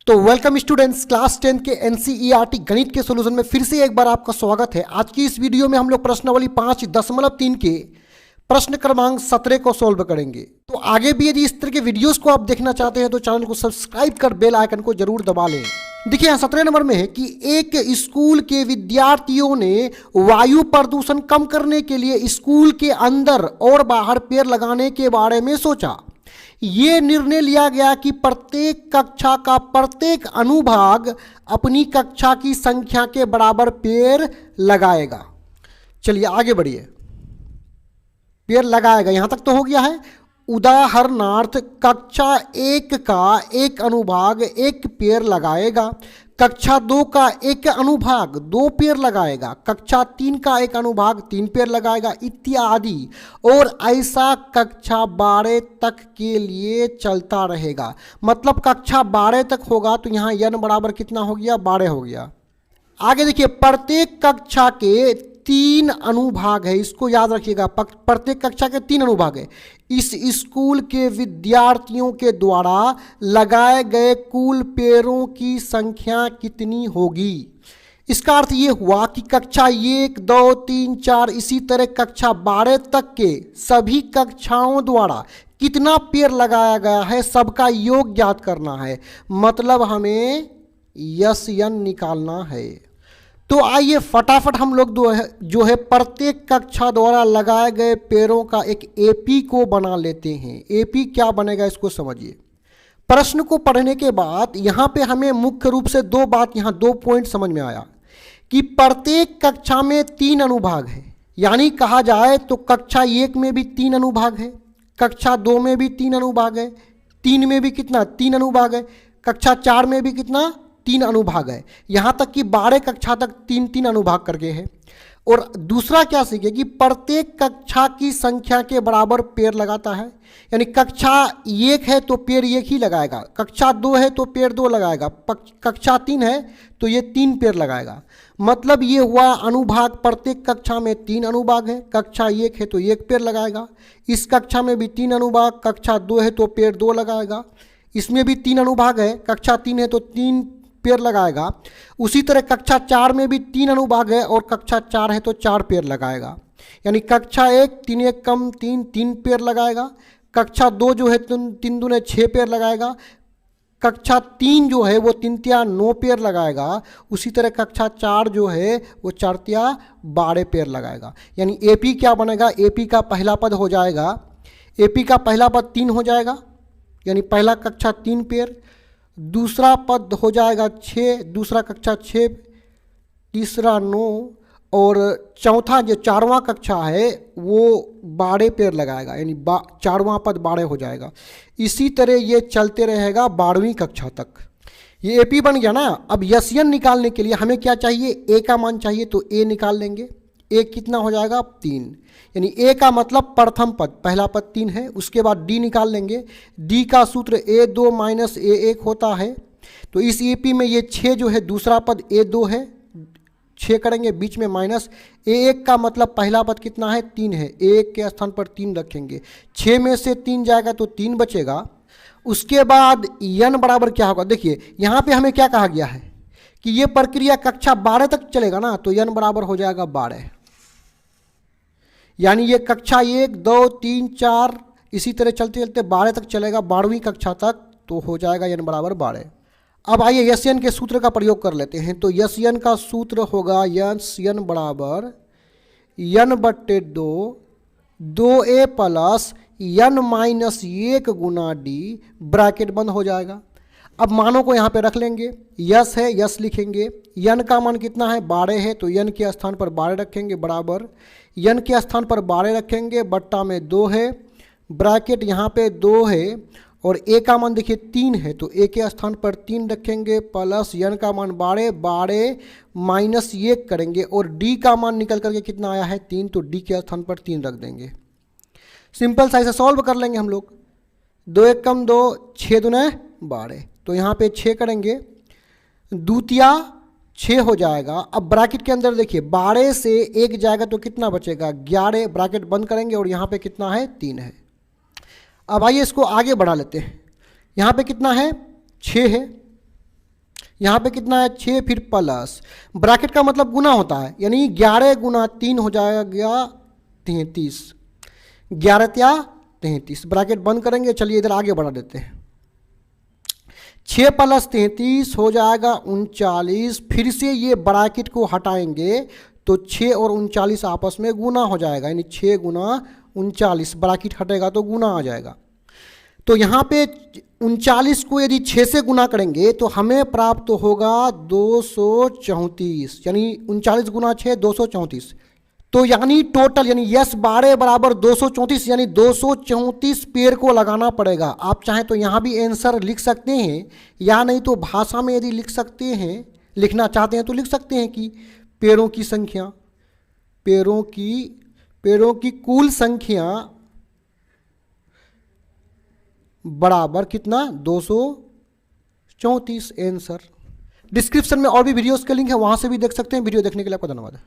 तो welcome students, class 10 के NCERT गणित के सॉल्यूशन में फिर से एक बार आपका स्वागत है। आज की इस वीडियो में हम लोग प्रश्नावली 5.3 के प्रश्न क्रमांक 17 को सॉल्व करेंगे। तो आगे भी यदि इस तरह के वीडियोस को आप देखना चाहते हैं तो चैनल को सब्सक्राइब कर बेल आइकन को जरूर दबा लें। देखिए यहाँ 17 नंबर में है कि एक स्कूल के विद्यार्थियों ने वायु प्रदूषण कम करने के लिए स्कूल के अंदर और बाहर पेड़ लगाने के बारे में सोचा। ये निर्णय लिया गया कि प्रत्येक कक्षा का प्रत्येक अनुभाग अपनी कक्षा की संख्या के बराबर पेड़ लगाएगा। चलिए आगे बढ़िए। पेड़ लगाएगा यहां तक तो हो गया है। उदाहरणार्थ कक्षा 1 का एक अनुभाग एक पेड़ लगाएगा, कक्षा 2 का एक अनुभाग 2 पेड़ लगाएगा, कक्षा 3 का एक अनुभाग 3 पेड़ लगाएगा इत्यादि। और ऐसा कक्षा 12 तक के लिए चलता रहेगा। मतलब कक्षा 12 तक होगा तो यहाँ n बराबर कितना हो गया, 12 हो गया। आगे देखिए, प्रत्येक कक्षा के 3 अनुभाग है, इसको याद रखिएगा। प्रत्येक कक्षा के 3 अनुभाग है। इस स्कूल के विद्यार्थियों के द्वारा लगाए गए कुल पेड़ों की संख्या कितनी होगी। इसका अर्थ ये हुआ कि कक्षा 1, 2, 3, 4 इसी तरह कक्षा 12 तक के सभी कक्षाओं द्वारा कितना पेड़ लगाया गया है सबका योग ज्ञात करना है। मतलब हमें यन निकालना है। तो आइए फटाफट हम लोग जो है प्रत्येक कक्षा द्वारा लगाए गए पेड़ों का एक एपी को बना लेते हैं। एपी क्या बनेगा इसको समझिए। प्रश्न को पढ़ने के बाद यहाँ पे हमें मुख्य रूप से दो पॉइंट समझ में आया कि प्रत्येक कक्षा में 3 अनुभाग है। यानी कहा जाए तो कक्षा 1 में भी 3 अनुभाग है, कक्षा 2 में भी 3 अनुभाग है, 3 में भी कितना 3 अनुभाग है, कक्षा 4 में भी कितना 3 अनुभाग है। यहाँ तक कि 12 कक्षा तक 3-3 अनुभाग करके है। और दूसरा क्या सीखे कि प्रत्येक कक्षा की संख्या के बराबर पेड़ लगाता है। यानी कक्षा 1 है तो पेड़ 1 ही लगाएगा, कक्षा 2 है तो पेड़ 2 लगाएगा, कक्षा 3 है तो ये 3 पेड़ लगाएगा। मतलब ये हुआ अनुभाग प्रत्येक कक्षा में 3 अनुभाग है, कक्षा 1 है तो 1 पेड़ लगाएगा। इस कक्षा में भी 3 अनुभाग, कक्षा 2 है तो पेड़ 2 लगाएगा। इसमें भी 3 अनुभाग है, कक्षा 3 है तो 3 पेड़ लगाएगा। उसी तरह कक्षा 4 में भी 3 अनुभाग है और कक्षा 4 है तो 4 पेड़ लगाएगा। यानी कक्षा 1 3 1 कम 3 पेड़ लगाएगा। कक्षा 2 जो है 3 दूने 6 पेड़ लगाएगा। कक्षा 3 जो है वो 3 तिया 9 पेड़ लगाएगा। उसी तरह कक्षा 4 जो है वो 4 तिया 12 पेड़ लगाएगा। यानी एपी क्या बनेगा, एपी का पहला पद हो जाएगा, एपी का पहला पद 3 हो जाएगा। यानी पहला कक्षा 3 पेड़, दूसरा पद हो जाएगा 6, दूसरा कक्षा 6, तीसरा 9 और चौथा जो 4वां कक्षा है वो 12 पेड़ लगाएगा। यानी 4वां पद 12 हो जाएगा। इसी तरह ये चलते रहेगा 12वीं कक्षा तक। ये एपी बन गया ना। अब यन निकालने के लिए हमें क्या चाहिए, ए का मान चाहिए तो ए निकाल लेंगे। ए कितना हो जाएगा 3। यानी ए का मतलब प्रथम पद, पहला पद 3 है। उसके बाद डी निकाल लेंगे। डी का सूत्र A2 माइनस A1 होता है। तो इस एपी में ये 6 जो है दूसरा पद A2 है, 6 करेंगे बीच में माइनस A1 का मतलब पहला पद कितना है 3 है, A1 के स्थान पर 3 रखेंगे। 6 में से 3 जाएगा तो 3 बचेगा। उसके बाद n बराबर क्या होगा, देखिए यहाँ पे हमें क्या कहा गया है कि ये प्रक्रिया कक्षा 12 तक चलेगा ना, तो n बराबर हो जाएगा 12। यानी ये कक्षा 1 2 3 4 इसी तरह चलते चलते 12 तक चलेगा, 12वीं कक्षा तक, तो हो जाएगा n बराबर 12। अब आइए यन के सूत्र का प्रयोग कर लेते हैं। तो यन का सूत्र होगा यन बराबर n/2 2a plus n minus 1 गुना डी, ब्रैकेट बंद हो जाएगा। अब मानों को यहाँ पे रख लेंगे। यस है, यस लिखेंगे। n का मान कितना है 12 है तो n के स्थान पर 12 रखेंगे, बराबर n के स्थान पर 12 रखेंगे, बट्टा में 2 है, ब्रैकेट यहाँ पे 2 है। और a का मान देखिए 3 है तो a के स्थान पर 3 रखेंगे, प्लस n का मान 12 माइनस 1 करेंगे और d का मान निकल करके कितना आया है 3, तो d के स्थान पर 3 रख देंगे। सिंपल सा इसे सॉल्व कर लेंगे हम लोग। 2 1 कम 2, 6 दूने 12, तो यहाँ पे 6 करेंगे, दूतिया 6 हो जाएगा। अब ब्रैकेट के अंदर देखिए 12 से 1 जाएगा तो कितना बचेगा 11, ब्रैकेट बंद करेंगे और यहाँ पे कितना है 3 है। अब आइए इसको आगे बढ़ा लेते हैं। यहाँ पे कितना है 6 है, यहाँ पे कितना है 6, फिर प्लस ब्रैकेट का मतलब गुना होता है, यानी 11 गुना 3 हो जाएगा 33, 11 त्या 33, ब्रैकेट बंद करेंगे। चलिए इधर आगे बढ़ा देते हैं, 6 प्लस 33 हो जाएगा 39, फिर से ये ब्रैकेट को हटाएंगे तो 6 और 39 आपस में गुना हो जाएगा, यानी 6 गुना 39, ब्रैकेट हटेगा तो गुना आ जाएगा। तो यहाँ पे 39 को यदि 6 से गुना करेंगे तो हमें प्राप्त होगा 234, यानी 39 गुना 6 234। तो यानी टोटल यानी यस 12 बराबर 234, यानी 234 पेड़ को लगाना पड़ेगा। आप चाहें तो यहाँ भी आंसर लिख सकते हैं, या नहीं तो भाषा में यदि लिख सकते हैं, लिखना चाहते हैं तो लिख सकते हैं कि पेड़ों की संख्या, पेड़ों की कुल संख्या बराबर कितना 234 आंसर। डिस्क्रिप्शन में और भी वीडियोस के लिंक है, वहां से भी देख सकते हैं। वीडियो देखने के लिए आपका धन्यवाद।